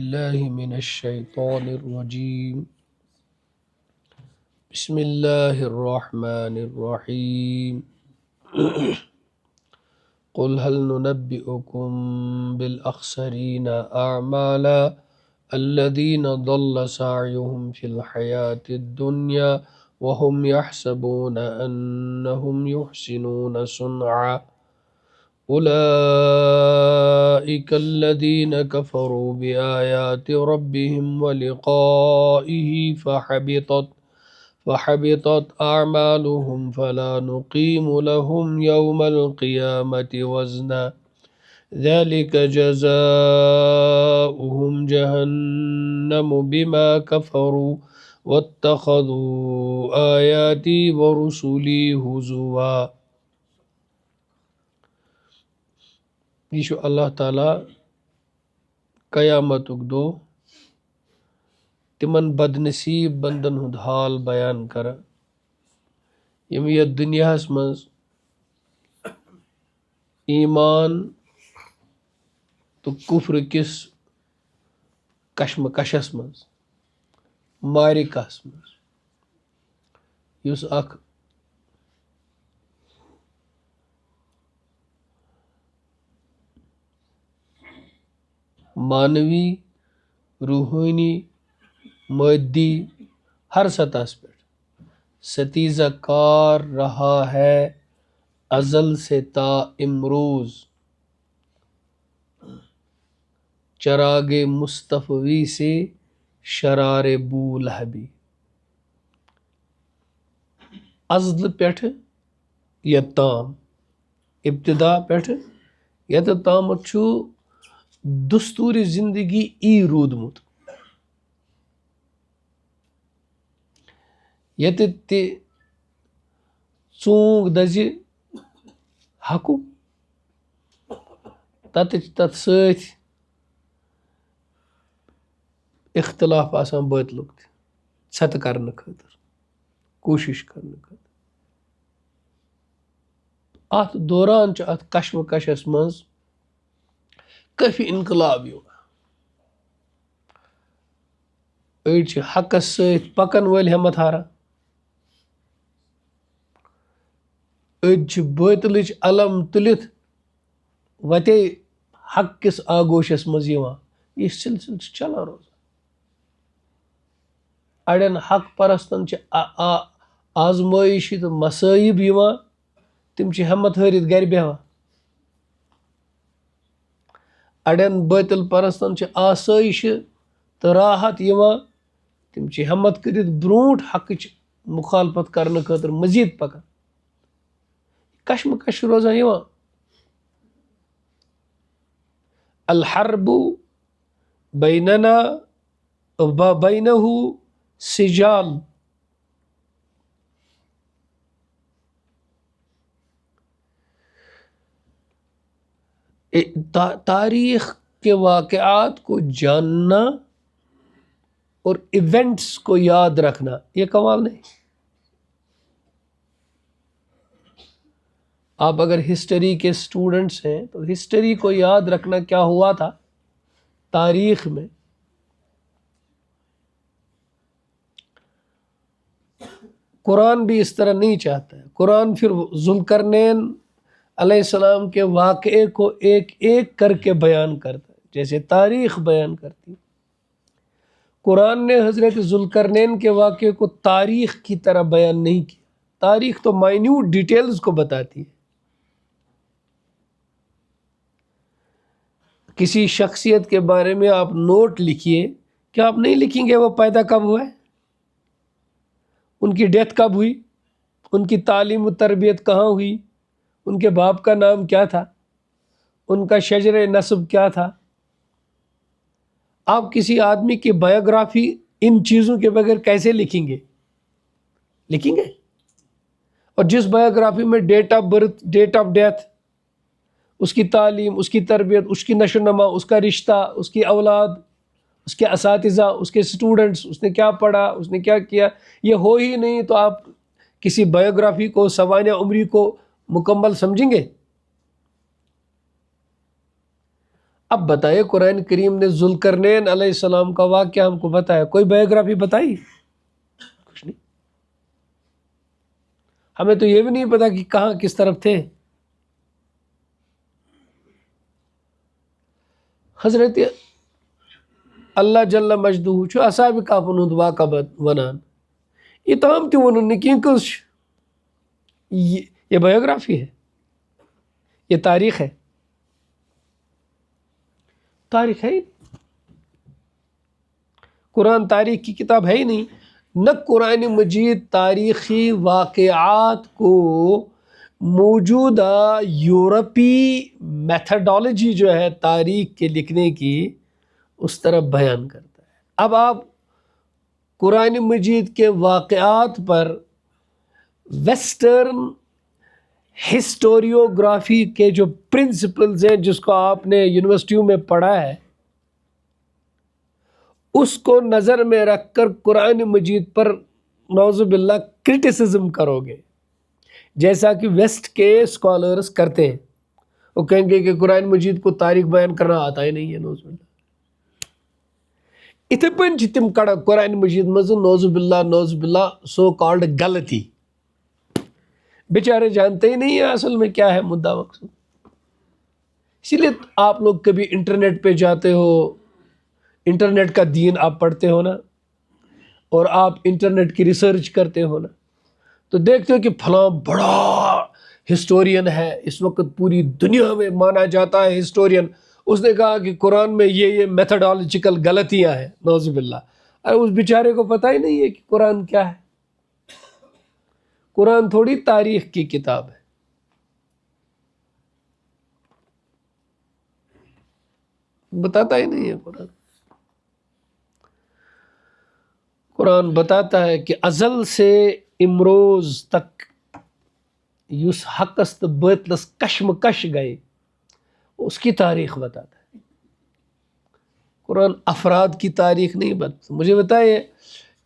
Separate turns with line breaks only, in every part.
بالله من الشيطان الرجيم. بسم الله الرحمن الرحيم. قل هل ننبئكم بالأخسرين أعمالا الذين ضل سعيهم في الحياة الدنيا وهم يحسبون أنهم يحسنون صنعا أولئك الذين كفروا بآيات ربهم ولقائه فحبطت أعمالهم فلا نقيم لهم يوم القيامة وزنا ذلك جزاؤهم جهنم بما كفروا واتخذوا آياتي ورسلي هزوا. یہ چھُ اللہ تعالیٰ قیامتُک دۄہ تِمن بدنصیٖب بندن ہُنٛد حال بیان کران یِم یتھ دُنیاہس منٛز ایمان تہٕ کُفر کِس کشمکشس منٛز معرکس منٛز یُس اکھ مانوی روحانی مادی ہر سطح پہ ستیزہ کار رہا ہے ازل سے تا امروز چراغ مصطفی سے شرار بو لہبی. ازل پٮ۪ٹھ یتام ابتدا پٮ۪ٹھ یتھ تامتھ چھُ دستور زندگی روٗدمُت ییٚتہِ تہِ ژوٗنٛگ دَزِ حقُک تَتھ سۭتۍ اختلاف آسان باطلُک تہِ ژھٮ۪تہٕ کرنہٕ خٲطرٕ کوٗشش کرنہٕ خٲطرٕ. اَتھ دوران چھُ اَتھ کشمکشس منٛز کٲفی انقلاب یِوان. أڑۍ چھِ حقس سۭتۍ پکن وٲلۍ ہٮ۪مت ہاران، أڑۍ چھِ باطلٕچ علم تُلِتھ وتے حق کِس آگوشس منٛز یِوان. یہِ سلسلہٕ چھُ چلان روزان. اڑٮ۪ن حق پرستن چھِ آزمٲیشہِ تہٕ مصٲیب یِوان، تِم چھِ ہٮ۪مت ہٲرِتھ گرِ بیٚہوان. اڑٮ۪ن باطل پرستن چھِ آسٲیشہِ تہٕ راحت یِوان، تِم چھِ ہٮ۪مت کٔرِتھ برونٛٹھ حقٕچ مخالفت کرنہٕ خٲطرٕ مزیٖد پکان. کشمکش چھُ روزان یِوان. الحرب بیننا بینہ سجال. تاریخ کے واقعات کو جاننا اور ایونٹس کو یاد رکھنا یہ کمال نہیں. آپ اگر ہسٹری کے اسٹوڈنٹس ہیں تو ہسٹری کو یاد رکھنا کیا ہوا تھا تاریخ میں. قرآن بھی اس طرح نہیں چاہتا ہے. قرآن پھر ذوالقرنین علیہ السلام کے واقعے کو ایک ایک کر کے بیان کرتا ہے جیسے تاریخ بیان کرتی. قرآن نے حضرت ذوالقرنین کے واقعے کو تاریخ کی طرح بیان نہیں کیا. تاریخ تو مائنیوٹ ڈیٹیلز کو بتاتی ہے. کسی شخصیت کے بارے میں آپ نوٹ لکھیے، کیا آپ نہیں لکھیں گے وہ پیدا کب ہوا ہے، ان کی ڈیتھ کب ہوئی، ان کی تعلیم و تربیت کہاں ہوئی، ان کے باپ کا نام کیا تھا، ان کا شجر نسب کیا تھا. آپ کسی آدمی کی بایوگرافی ان چیزوں کے بغیر کیسے لکھیں گے؟ لکھیں گے؟ اور جس بایوگرافی میں date of birth, date of death, اس کی تعلیم، اس کی تربیت، اس کی نشو و نما، اس کا رشتہ، اس کی اولاد، اس کے اساتذہ، اس کے اسٹوڈنٹس، اس نے کیا پڑھا، اس نے کیا کیا، یہ ہو ہی نہیں تو آپ کسی بایوگرافی کو، سوانح عمری کو مکمل سمجھیں گے؟ اب بتائیے قرآن کریم نے ذوالقرنین علیہ السلام کا واقعہ ہم کو بتایا، کوئی بایوگرافی بتائی؟ کچھ نہیں. ہمیں تو یہ بھی نہیں پتا کہ کہاں کس طرف تھے. حضرت اللہ جل مجدہ چھُ اصحاب کہفن ہُنٛد واقعہ ونان، یہ تام تہِ ووٚنُن نہٕ کینٛہہ کٔژ چھِ. یہ بایوگرافی ہے، یہ تاریخ ہے. تاریخ ہے ہی نہیں. قرآن تاریخ کی کتاب ہے ہی نہیں. نہ قرآن مجید تاریخی واقعات کو موجودہ یورپی میتھڈالوجی جو ہے تاریخ کے لکھنے کی اس طرح بیان کرتا ہے. اب آپ قرآن مجید کے واقعات پر ویسٹرن ہسٹوریوگرافی کے جو پرنسپلز ہیں جس کو آپ نے یونیورسٹیوں میں پڑھا ہے، اس کو نظر میں رکھ کر قرآن مجید پر نعوذ باللہ کرٹیسزم کرو گے، جیسا کہ ویسٹ کے اسکالرز کرتے ہیں. وہ کہیں گے کہ قرآن مجید کو تاریخ بیان کرنا آتا ہی نہیں ہے، نعوذ باللہ. اتھے پن چھ تم کڑا قرآن مجید مز نعوذ باللہ سو کالڈ غلطی. بیچارے جانتے ہی نہیں ہیں اصل میں کیا ہے مدعا مقصود. اسی لیے آپ لوگ کبھی انٹرنیٹ پہ جاتے ہو، انٹرنیٹ کا دین آپ پڑھتے ہو نا، اور آپ انٹرنیٹ کی ریسرچ کرتے ہو نا، تو دیکھتے ہو کہ فلاں بڑا ہسٹورین ہے، اس وقت پوری دنیا میں مانا جاتا ہے ہسٹورین، اس نے کہا کہ قرآن میں یہ میتھڈالوجیکل غلطیاں ہیں. نعوذ باللہ. ارے اس بیچارے کو پتہ ہی نہیں ہے کہ قرآن کیا ہے. قرآن تھوڑی تاریخ کی کتاب ہے. بتاتا ہی نہیں ہے قرآن. قرآن بتاتا ہے کہ ازل سے امروز تک یس حقس تو باطلس کشمکش گئے اس کی تاریخ بتاتا ہے. قرآن افراد کی تاریخ نہیں بتاتا. مجھے بتائیے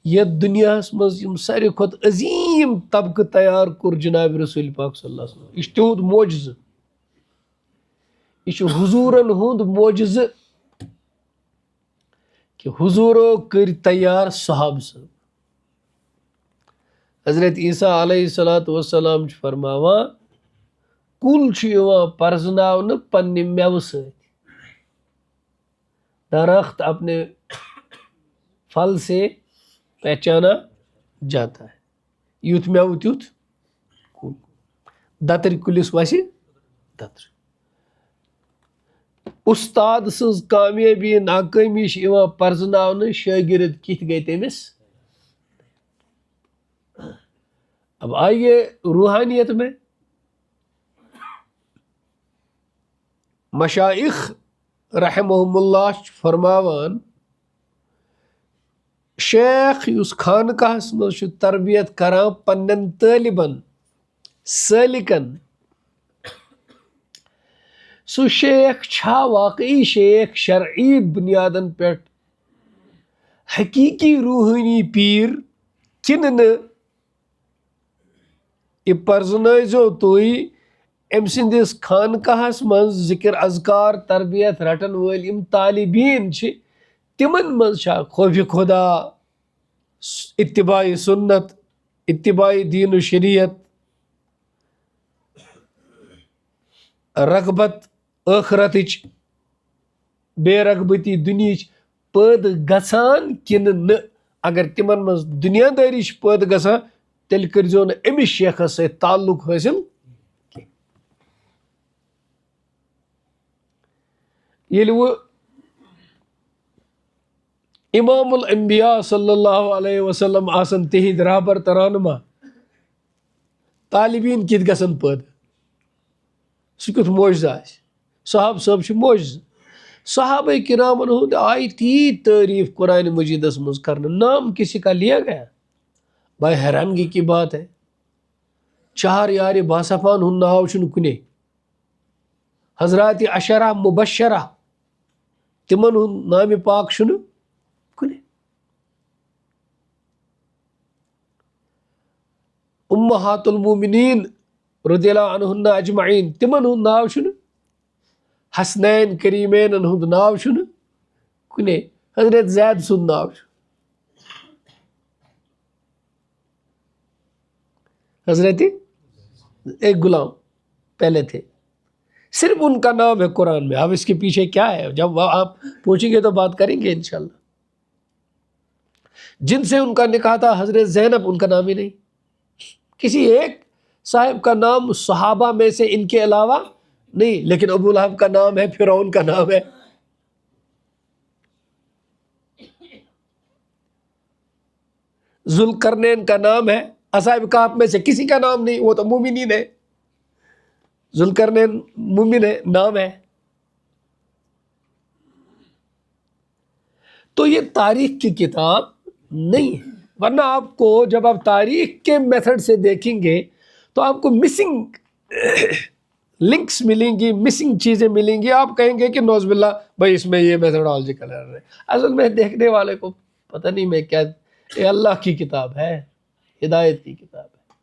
یہ دنیا مز ساروی کھت عظیم طبقہ تیار کور جناب رسول پاک صلی اللہ علیہ وسلم. یہ تہد معجزہ، یہ حضورن ہند معجزہ کہ حضورو کر تیار صحابہ صاحب. حضرت عیسیٰ علیہ السلام فرماوان کل پرزناؤن پنہ میوہ ست. درخت اپنے پھل سے پہچانا جاتا ہے. یوت میوہ تیوت کل. دتر کلس وسہ دتر. استاد سز کامیابی ناکامی پرزناؤن شاگرد کت گئی تمس. اب آئیے روحانیت میں. مشائخ رحمہم اللہ فرماوان شیخ اس خانقاہس مز تربیت کران پنن طالبن سالکن، سو شیخ چھا واقعی شیخ شرعی بنیادن پہ حقیقی روحانی پیر کن نہ. یہ پرزنائزو تھی ام سندس خانقاہس من ذکر اذکار تربیت رٹن ول یم طالبین چھ تمن من چھا خوف خدا، اتباع سنت، اتباع دین و شریعت، رغبت ٲخرتٕچ بے رغبتی دنیاچ پٲدٕ گژھان کِنہٕ نہ. اگر تمن مز دنیا داری پٲدٕ گژھان تیٚلہِ کٔرزیو نہٕ أمِس شیخس سۭتۍ تعلق حٲصِل کینٛہہ. ییٚلہِ وۄنۍ امام الانبیاء صلی اللہ علیہ وسلم آسن تہنٛدۍ رہبر تہٕ رہنما، طالبین کِتھ گژھن پٲدٕ؟ سُہ کیُتھ معجزہ آسہِ. صحابہ صٲب چھِ معجزہ. صحابہ کرامن ہند آئی تیٖژ تعریف قرآن مجیدس مز کرنے، نام کسی کا لیا گیا. بھائی حیرانگی کی بات ہے، 4 یار باصفان ہند ناو چھُنہٕ کُنے. حضرات عشرہ مبشرہ تمن ہند نام پاک چھُنہٕ کُنے. امہات المومنین رضی اللہ عنہن اجمعین تمن ہند ناو چھُنہٕ حسنین کریمین ہند ناو چھُنہٕ کُنے حضرت زید سُنٛد ناو چھُ حضرت ایک غلام پہلے تھے صرف ان کا نام ہے قرآن میں. اب اس کے پیچھے کیا ہے جب آپ پوچھیں گے تو بات کریں گے انشاءاللہ. جن سے ان کا نکاح تھا حضرت زینب ان کا نام ہی نہیں. کسی ایک صاحب کا نام صحابہ میں سے ان کے علاوہ نہیں, لیکن ابو لہب کا نام ہے, فرعون کا نام ہے. ذوالقرنین کا نام ہے, اصحاب کہف میں سے کسی کا نام نہیں, وہ تو مومنین ہے. ذوالقرنین مومن ہے, نام ہے. تو یہ تاریخ کی کتاب نہیں ہے, ورنہ آپ کو جب آپ تاریخ کے میتھڈ سے دیکھیں گے تو آپ کو مسنگ لنکس ملیں گی, مسنگ چیزیں ملیں گی. آپ کہیں گے کہ نوز باللہ بھائی اس میں یہ میتھڈالوجیکل ایرر ہے. اصل میں دیکھنے والے کو پتہ نہیں میں کیا, یہ اللہ کی کتاب ہے, ہدایت کی کتاب ہے.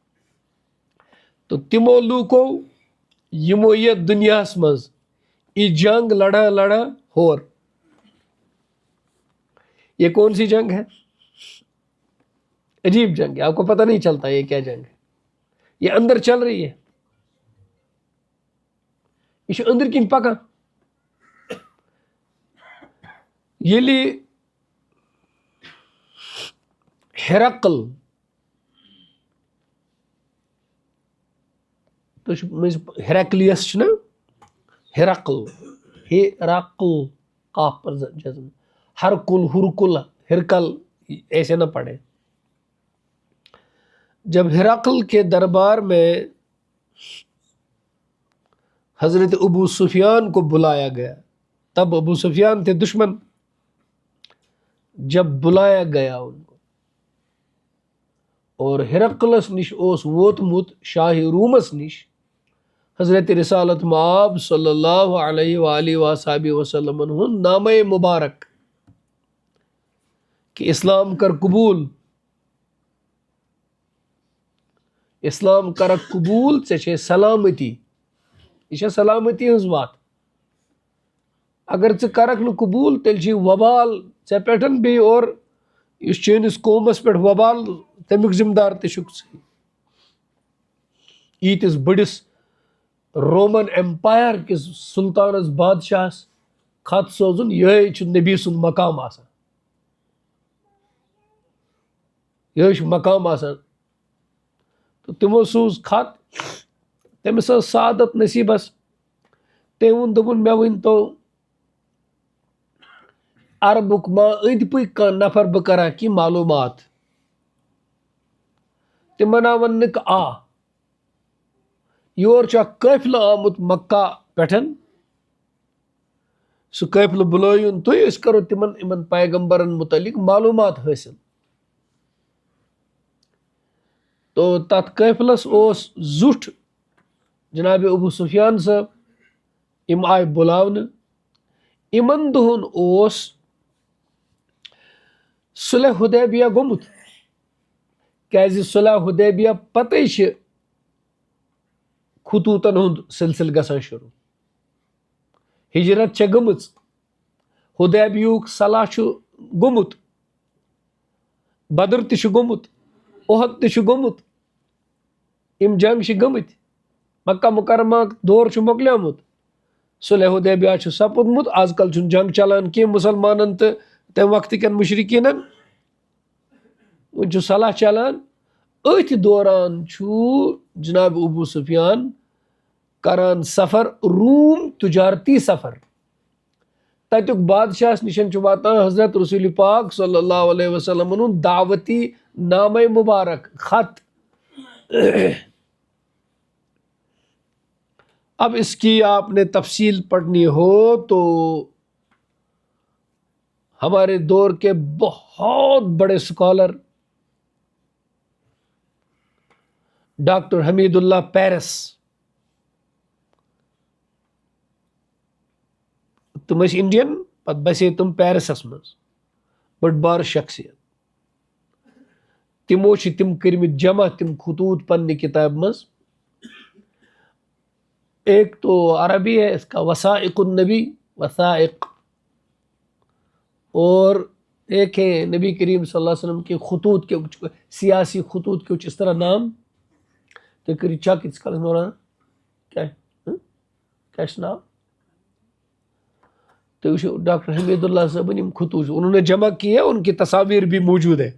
تو تمو لوکو یمو یہ دنیا مز یہ جنگ لڑا ہور. یہ کون سی جنگ ہے؟ عجیب جنگ ہے, آپ کو پتہ نہیں چلتا یہ کیا جنگ ہے. یہ اندر چل رہی ہے, یہ اندر کن پکان. یلی ہیرقل تو ہیرقلیس نا, ہیرقل قاف پر جزم, ہرکل ہرکل ہرکل ایسے نہ پڑھے. جب ہرقل کے دربار میں حضرت ابو سفیان کو بلایا گیا, تب ابو سفیان تھے دشمن, جب بلایا گیا ان کو اور ہرقلس نش اوس ووتمت شاہ رومس نش حضرت رسالت مآب صلی اللہ علیہ وآلہ وصحبہ وسلم ہن نامہ مبارک کہ اسلام کر قبول, اسلام کرک قبول ژےٚ چھے سلامتی. یہ چھے سلامتی ہنز بات. اگر ژٕ کرک نہ قبول تیل چھی وبال ژےٚ پٮ۪ٹھ بیٚیہِ اور یُس چٲنِس قومس پٮ۪ٹھ وبال تمیُک ذمہ دار تہِ چھُکھ ژٕ. ییٖتِس بٔڑِس رومن ایمپایر کِس سلطانس بادشاہس خط سوزُن, یِہوٚے چھُ نبی سُنٛد مقام آسان, یِہوٚے چھُ مقام آسان. تو تمو سوز خط, تٔمِس ٲس سعادت نصیٖبس. تٔمۍ ووٚن دوٚپُن مےٚ ؤنۍتو عربُک ما أنٛدۍ پٔکۍ کانٛہہ نفر بہٕ کرا کینٛہہ معلوٗمات. تِمن آو وننہٕ کہ یور چھُ اکھ قٲفلہٕ آمُت مکہ پٮ۪ٹھ, سُہ قٲفلہٕ بُلٲیُن تُہۍ, أسۍ کرو تِمن یِمن پیغمبرن متعلق معلوٗمات حٲصِل. تو تتھ قٲفلس اوس زیُٹھ جناب ابو سفیان صٲب, یِم آیہِ بُلاونہٕ. یِمن دۄہن اوس صلح حدیبیہ گوٚمُت, کیازِ صلح حدیبیہ پتے چھِ خطوٗطن ہُنٛد سلسلہٕ گژھان شروٗع. ہجرت چھےٚ گٔمٕژ, حدیبیہُک صلح چھُ گوٚمُت, بدر تہِ چھُ گوٚمُت, احد تہِ چھُ گوٚمُت, یِم جنگ چھِ گٔمٕتۍ, مکہ مکرمہ دور چھُ مۄکلیومُت, صلح حدیبیہ چھُ سپُدمُت. آز کل چھُنہٕ جنگ چلان کینٛہہ مُسلمانن تہٕ تمہِ وقتہٕ کٮ۪ن مُشرِکیٖنن, وۄنۍ چھُ صلح چلان. أتھۍ دوران چھُ جناب ابو سفیان کران سفر, روم تجارتی سفر. تتیُک بادشاہس نِشن چھُ واتان حضرت رسول پاک صلی اللہ علیہ وسلم ہُنٛد دعوتی نامہ مبارک خط. اب اس کی آپ نے تفصیل پڑھنی ہو تو ہمارے دور کے بہت بڑے اسکالر ڈاکٹر حمید اللہ پیرس, تم ٲسۍ انڈین, پتہٕ بسے تم پیرسس منٛز, بٔڑ بار شخصیت. تمو چھِ تم کٔرمٕتۍ جمع تم خطوٗط پننہِ کتابہِ منٛز. ایک تو عربی ہے اس کا وثائق النبی، وثائق، اور ایک ہے نبی کریم صلی اللہ علیہ وسلم کے خطوط کے کچھ سیاسی خطوط کے کچھ اس طرح نام تو کیا کس کا کیا ہے کیا نام تو ڈاکٹر حمید اللہ صاحب خطوط انہوں نے جمع کیے، ان کی تصاویر بھی موجود ہے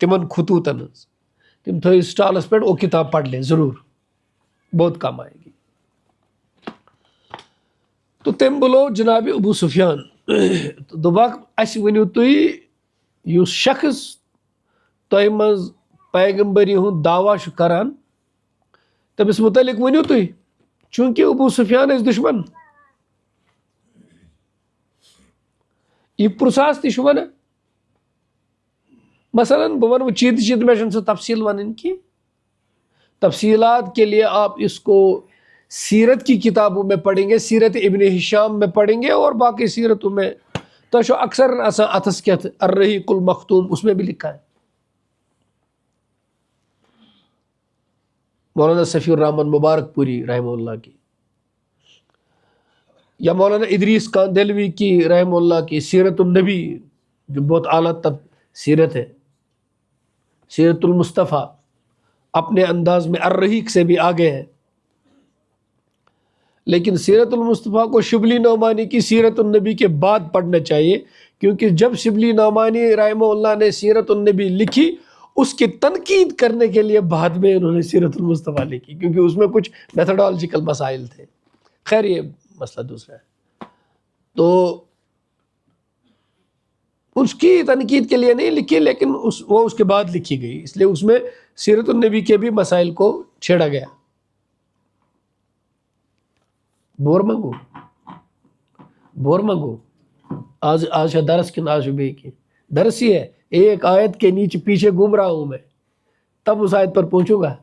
تمن خطوطن تم تھو سٹالس پہ وہ کتاب پڑھ لیں ضرور، بہت کام آئے گی۔ تو تم بولو جناب ابو سفیان دباک اس ونیو تھی یس شخص تہ مز پیغمبری ہند دعویٰ کران تمس متعلق ونیو تھی، چونکہ ابو سفیان اس دشمن یہ پرساس تھی ون مثلا بہ ونو چیت چیت میں سے تفصیل ون کی تفصیلات کے لیے آپ اس کو سیرت کی کتابوں میں پڑھیں گے، سیرت ابن ہشام میں پڑھیں گے اور باقی سیرتوں میں تو اکثر اتس کیا الرحیق المختوم اس میں بھی لکھا ہے مولانا صفی الرحمن مبارک پوری رحمہ اللہ کی، یا مولانا ادریس کاندلوی کی رحمہ اللہ کی سیرت النبی جو بہت اعلیٰ تب سیرت ہے، سیرت المصطفیٰ اپنے انداز میں الرحیق سے بھی آگے ہے، لیکن سیرت المصطفیٰ کو شبلی نعمانی کی سیرت النبی کے بعد پڑھنا چاہیے، کیونکہ جب شبلی نعمانی رحمہ اللہ نے سیرت النبی لکھی اس کی تنقید کرنے کے لیے بعد میں انہوں نے سیرت المصطفیٰ لکھی، کیونکہ اس میں کچھ میتھڈالوجیکل مسائل تھے۔ خیر یہ مسئلہ دوسرا ہے، تو اس کی تنقید کے لیے نہیں لکھی، لیکن وہ اس کے بعد لکھی گئی، اس لیے اس میں سیرت النبی کے بھی مسائل کو چھیڑا گیا۔ بور منگو آج درس کی آج بھی کی درس ہی ہے، ایک آیت کے نیچے پیچھے گھوم رہا ہوں میں، تب اس آیت پر پہنچوں گا۔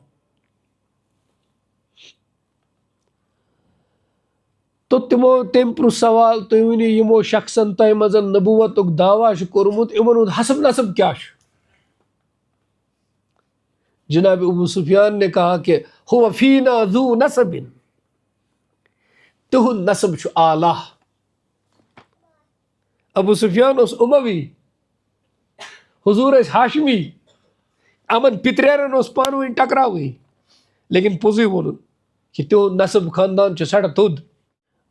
تو تم پر سوال تھی ونو یمو شخصن تہ مزن نبوت دعویٰ کورمت امن حسب نسب کیا؟ جناب ابو سفیان نے کہا کہ هو فینا ذو نسب، تہند نسب اعلیٰ۔ ابو سفیان اس اموی، حضور اس ہاشمی، امن پتریرن اس پانوین ٹکراوی، لیکن پوزی بولو کہ تہند نسب خاندان چھ سڑ تھود۔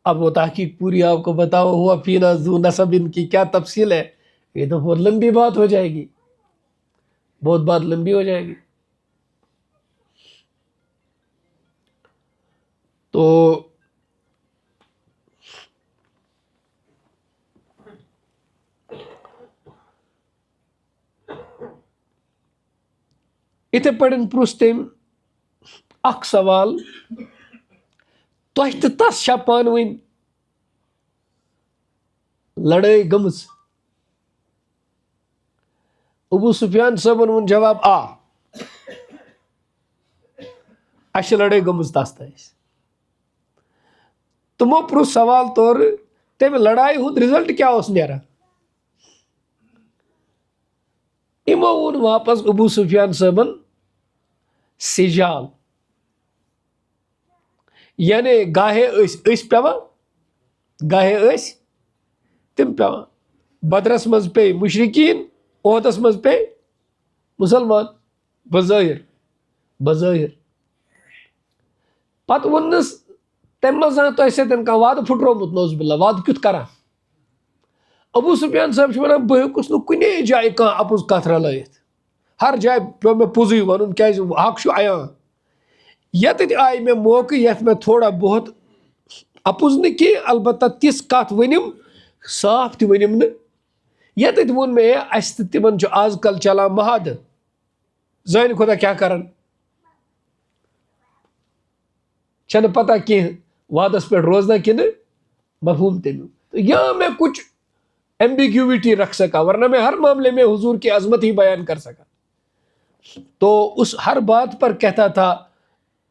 اب وہ تحقیق پوری آپ کو بتاؤ ہوا فینا ذو نسب ان کی کیا تفصیل ہے، یہ تو بہت لمبی بات ہو جائے گی، بہت بات لمبی ہو جائے گی۔ تو اتھے پڑھن پرس تم اخ سوال تہ تس شا پانوین لڑائی گمز؟ ابو سفیان صاحبن ون جواب اش لڑائی گمز تس تہ تمو پرس سوال طور تم لڑائی ہند رزلٹ کیا اس نیرا؟ امو ون واپس ابو سفیان صاحبن سجال، یعنی گاہے اس پیوان گاہے اس تم پیوان بدرس مز پہ مشرقین عہدس مز پہ مسلمان بظاہر پتہ ونس تم مز تہ سن کھانا وعدہ پھٹرومت نوز باللہ، وعدہ کیت کران؟ ابو سفیان صاحب ونان بہ ہیوکس نہ کنے جائے کانٛہہ اپُز کتھ رلائتھ، ہر جائے پیو مے پوزی ونن کیازِ حق چھُ عیان۔ یتھ آئی مے موقع یتھ میں تھوڑا بہت اپُز نہ کی البتہ تِژھ کتھ ؤنِم صاف تہ ؤنِم نہ، یتھ ووٚن مے اَسہِ تہٕ تِمن چھُ آز کل چلان مہادٕ، زانہِ خدا کیا کرن، چھنہ پتہ کینٛہہ وعدس پہ روزنا کنہ مفہوم تمیُک۔ یہاں میں کچھ ایمبیگیوٹی رکھ سکا، ورنہ میں ہر معاملے میں حضور کی عظمت ہی بیان کر سکا۔ تو اس ہر بات پر کہتا تھا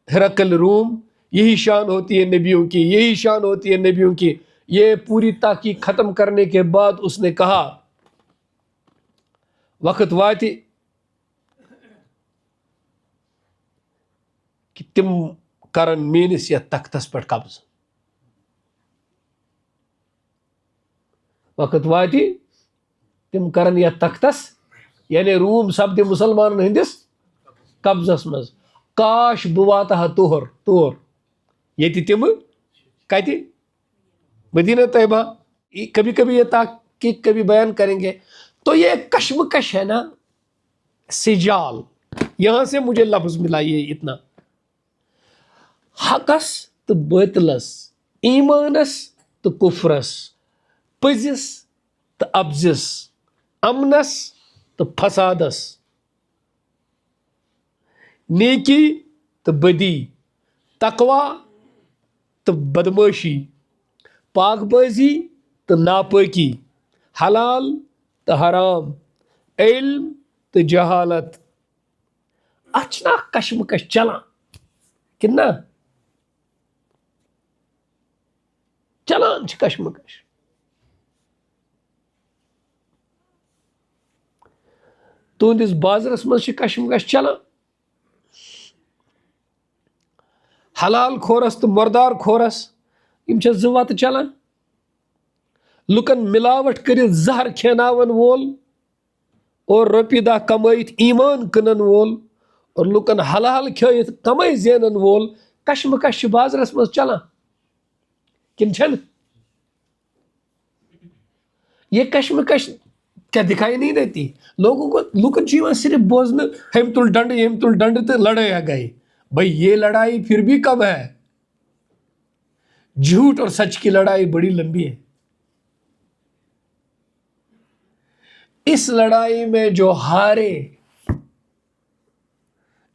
ہرقل روم یہی شان ہوتی ہے نبیوں کی، یہی شان ہوتی ہے نبیوں کی۔ یہ پوری تحقیق ختم کرنے کے بعد اس نے کہا وقت واتی کہ تم کرن میٲنِس یتھ تختس پٮ۪ٹھ قبضہٕ وقت واتہِ تِم کرن یتھ تختس یعنی روم سپدِ مُسلمانن ہٕنٛدِس قبضس منٛز کاش بہٕ واتہٕ ہا تور ییٚتہِ تِمہٕ کتہِ مدینہ طیبہ. کبھی کبھی یہ تحقیق کبھی بیان کریں گے. تو یہ کشمکش ہے نا, سجال, یہاں سے مجھے لفظ ملا یہ اتنا. حقس تو باطلس, ایمانس تو کفرس, پزس تو ابزس, امنس تو فسادس, نیکی تو بدی, تقوی تو بدماشی, پاک بازی تو ناپاکی, حلال تو حرام, علم تو جہالت. اچھنا کشمکش چلان کنا چلان کشمکش. تہندس بازرس مز کشمکش چلان. حلال کھورس تو مردار کھورس یم زٕ وتہٕ چلان. لکن ملاوٹ کرت زہر کھیناون وول اور رۄپیہِ دہ کمائت ایمان کٕنن وول اور لکن حلال کھیت کمائی زینن وول کشمکش بازرس مز چلان کن چھن. یہ کشمکش کیا دکھائی نہیں دیتی لوگوں کو؟ لکن صرف بوزن ہم تل ڈنڈ تو لڑائی گئی. بھائی یہ لڑائی پھر بھی کب ہے؟ جھوٹ اور سچ کی لڑائی بڑی لمبی ہے. اس لڑائی میں جو ہارے,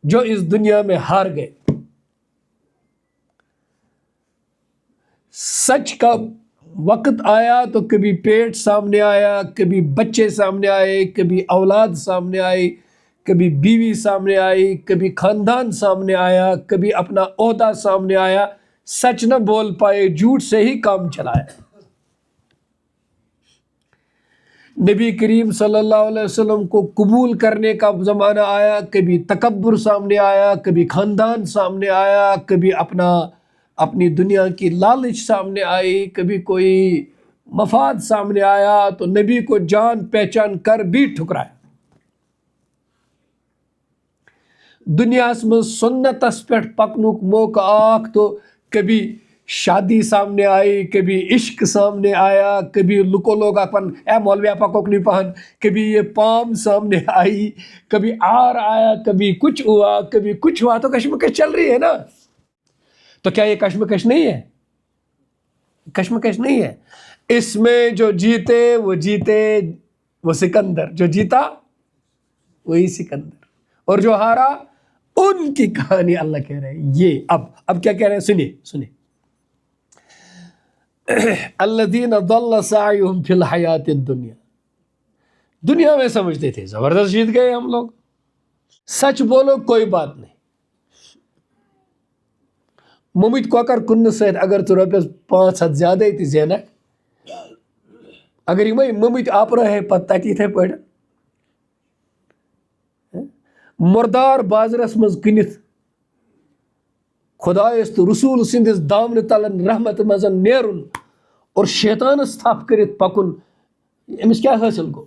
جو اس دنیا میں ہار گئے, سچ کا وقت آیا تو کبھی پیٹ سامنے آیا, کبھی بچے سامنے آئے, کبھی اولاد سامنے آئی, کبھی بیوی سامنے آئی, کبھی خاندان سامنے آیا, کبھی اپنا عہدہ سامنے آیا, سچ نہ بول پائے, جھوٹ سے ہی کام چلایا. نبی کریم صلی اللہ علیہ وسلم کو قبول کرنے کا زمانہ آیا, کبھی تکبر سامنے آیا, کبھی خاندان سامنے آیا, کبھی اپنی دنیا کی لالچ سامنے آئی, کبھی کوئی مفاد سامنے آیا تو نبی کو جان پہچان کر بھی ٹھکرایا. دنیا میں سنتس پہ پکنک موقع آخ تو کبھی شادی سامنے آئی, کبھی عشق سامنے آیا, کبھی لوگ اپن اے مولویا پکوک نہیں پہن, کبھی یہ پام سامنے آئی, کبھی آر آیا, کبھی کچھ ہوا, کبھی کچھ ہوا. تو کشمکش چل رہی ہے نا. تو کیا یہ کشمکش نہیں ہے؟ کشمکش نہیں ہے. اس میں جو جیتے وہ سکندر, جو جیتا وہی سکندر, اور جو ہارا ان کی کہانی اللہ کہہ رہے ہیں. یہ اب کیا کہہ رہے ہیں, سنیے. الذین ضل سعیہم فی الحیات الدنیا, دنیا میں سمجھتے تھے زبردست جیت گئے ہم لوگ, سچ بولو کوئی بات نہیں. ممت کوکر کن سید اگر تو روپیس 500 زیادہ تی زینک, اگر یہ ممت آپ رہے پتہ تی تھے پڑھ مردار بازرس مز کنت خدایس تو رسول سندس دامن تلن رحمت مزن نیرن اور شیطانس تھپ کرت پکن, امس کیا حاصل گو؟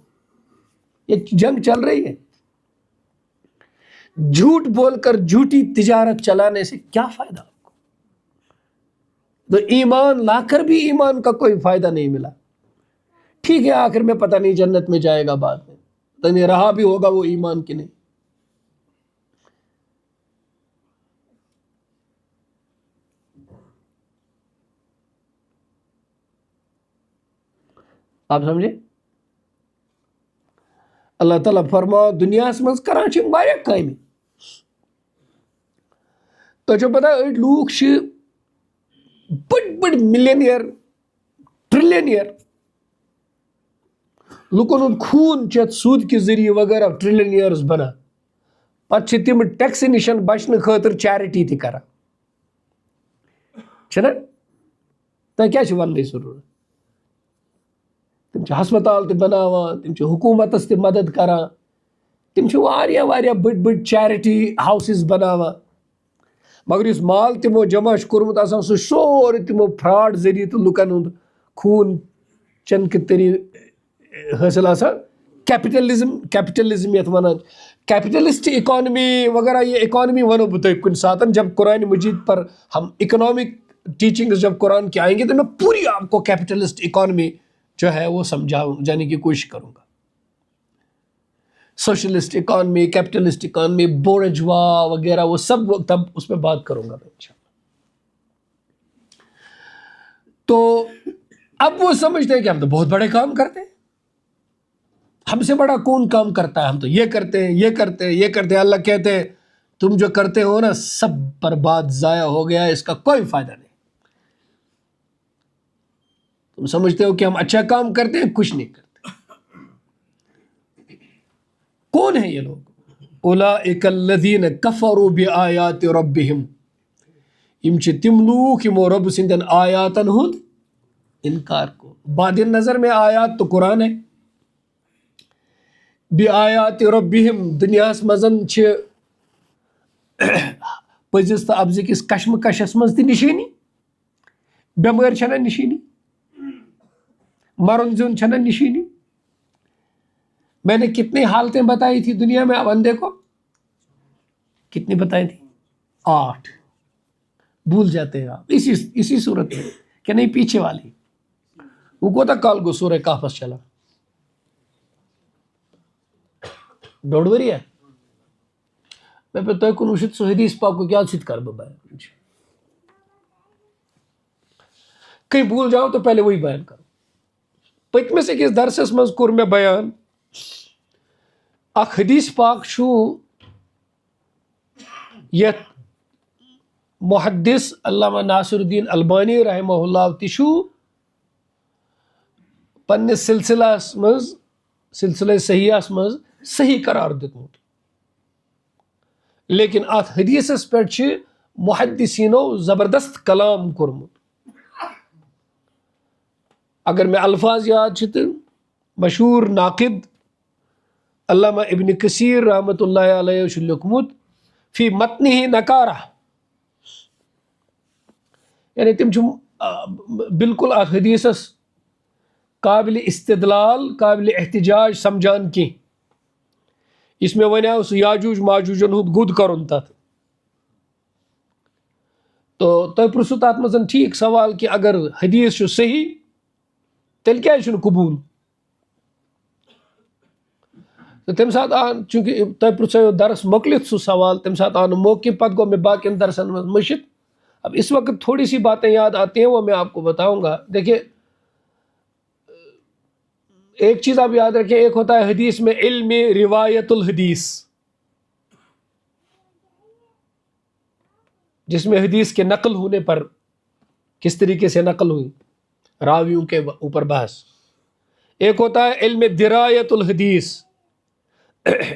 یہ جنگ چل رہی ہے. جھوٹ بول کر جھوٹی تجارت چلانے سے کیا فائدہ آپ کو؟ تو ایمان لا کر بھی ایمان کا کوئی فائدہ نہیں ملا. ٹھیک ہے آخر میں پتہ نہیں جنت میں جائے گا, بعد میں پتہ نہیں رہا بھی ہوگا وہ ایمان کی نہیں. آپ سمجھے؟ اللہ تعالیٰ فرماؤ دنیا مز کران واریاہ کامہِ. تو جو پتہ أڑۍ لوٗکھ چھِ بڑی ملینئر ٹریلینئر, لُکن ہُنٛد خوٗن چٮ۪تھ سود کے ذریعے وغیرہ ٹریلینئرز بنان, پتہٕ چھِ تِم ٹیکسہٕ نِشن بچنہٕ خٲطرٕ چیرٹی تہِ کران چھِنہ؟ تۄہہِ کیٛاہ چھِ وننٕچ ضروٗرت؟ تِم چھِ ہسپتال تہِ بناوان, تِم چھِ حکوٗمتس تہِ مدد کران, تِم چھِ واریاہ بٔڑۍ چیرٹی ہاؤسز بناوان, مگر اس مال تمو جمع کورمت آسان سہ سورے تمو فراڈ ذریعہ تو لکن ہند خون چن کے طری حاصل آسان کیپٹلزم یت ونان کیپٹلسٹ اکانمی وغیرہ. یہ اکانمی ونو بہ تھی کن سات جب قرآن مجید پر ہم اکنامک ٹیچنگز جب قرآن کے آئیں گے تو میں پوری آپ کو کیپٹلسٹ اکانمی جو ہے وہ سمجھانے کی کوشش کروں گا. Socialist economy, capitalist economy, bourgeois وغیرہ وہ سب تب اس میں بات کروں گا میں انشاءاللہ. تو اب وہ سمجھتے ہیں کہ ہم تو بہت بڑے کام کرتے ہیں, ہم سے بڑا کون کام کرتا ہے, ہم تو یہ کرتے ہیں یہ کرتے ہیں یہ کرتے ہیں. اللہ کہتے ہیں تم جو کرتے ہو نا سب برباد ضائع ہو گیا, اس کا کوئی فائدہ نہیں. تم سمجھتے ہو کہ ہم اچھا کام کرتے ہیں, کچھ نہیں کرتے. کون ہیں یہ لوگ؟ اولئک الذین کفروا بآیات ربہم, یم چھ تم لوگ یمو رب سندن آیاتن ہند انکار کو. بعد نظر میں آیات تو قرآن ہے. بآیات ربہم دنیاس مزن چھ پزس تو ابز کس کشم کشس مز تہ نشانی, بیمار چھنا نشانی, مرن زون چھنا نشانی. میں نے کتنی حالتیں بتائی تھی دنیا میں, اب اندھے کو کتنی بتائی تھی؟ 8. بھول جاتے ہیں آپ اسی صورت میں کہ نہیں پیچھے والی وہ کو تک کال گو سورہ کہف چلا ڈوڑ وری ہے. میں پہ تو کن وشت سو حدیث پاک کو کیا ست کر بیان کہیں بھول جاؤ تو پہلے وہی بیان کرو. پتمے سے کس درسس مز کور میں بیان اخ حدیث پاک چھو یت محدث علامہ ناصر الدین البانی رحمہ اللہ تشو پنس سلسلہ صحیحس مز صحیح قرار دیتمت, لیکن ات حدیثس پہ محدثینو زبردست کلام کورمت. اگر میں الفاظ یاد چھ تو مشہور ناقد علامہ ابن کثیر رحمۃ اللہ علیہ چھ لیوکھمت فی متنہ نکارہ, یعنی تم بالکل ات حدیثس قابل استدلال قابل احتجاج سمجھان کی. اس میں ونیا اس یاجوج ماجوجن ہند گود کرن تت. تو تہ پرسو تات مزن ٹھیک سوال کہ اگر حدیث چھ صحیح تیل کیا چھن قبول. تو تم سات آن چونکہ تہ پرسو درس مکلت سو سوال تم سات آن موقع پت گو میں باقین درسن میں مشت. اب اس وقت تھوڑی سی باتیں یاد آتی ہیں وہ میں آپ کو بتاؤں گا. دیکھیے ایک چیز آپ یاد رکھیں, ایک ہوتا ہے حدیث میں علم روایت الحدیث, جس میں حدیث کے نقل ہونے پر کس طریقے سے نقل ہوئی راویوں کے اوپر بحث. ایک ہوتا ہے علم درایت الحدیث,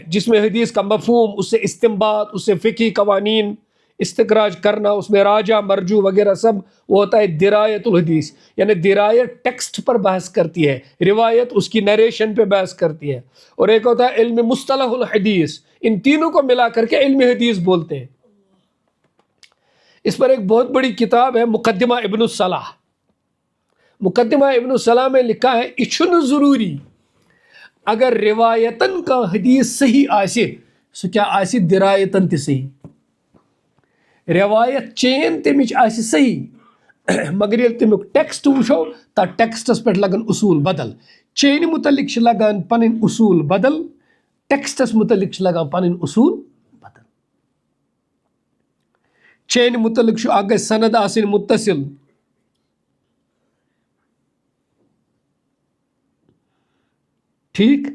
جس میں حدیث کا مفہوم, اس سے استنباط, اس سے فقہی قوانین استخراج کرنا, اس میں راجع مرجو وغیرہ سب, وہ ہوتا ہے درایت الحدیث. یعنی درایت ٹیکسٹ پر بحث کرتی ہے, روایت اس کی نریشن پہ بحث کرتی ہے. اور ایک ہوتا ہے علم مصطلح الحدیث, ان تینوں کو ملا کر کے علم حدیث بولتے ہیں. اس پر ایک بہت بڑی کتاب ہے مقدمہ ابن الصلاح. مقدمہ ابن الصلاح میں لکھا ہے اچھن ضروری اگر روایتن کا حدیث صحیح آسے سو کیا آسی درایتن تی صحیح. روایت چین تمچ آسی صحیح مگر یل تمیک ٹیکسٹ وچھو تا ٹیکسٹس پہ لگن اصول بدل. چین متعلق لگان پنن اصول بدل, ٹیکسٹس متعلق لگان پنن اصول بدل. چین متعلق اگر سند آسن متصل ٹھیک,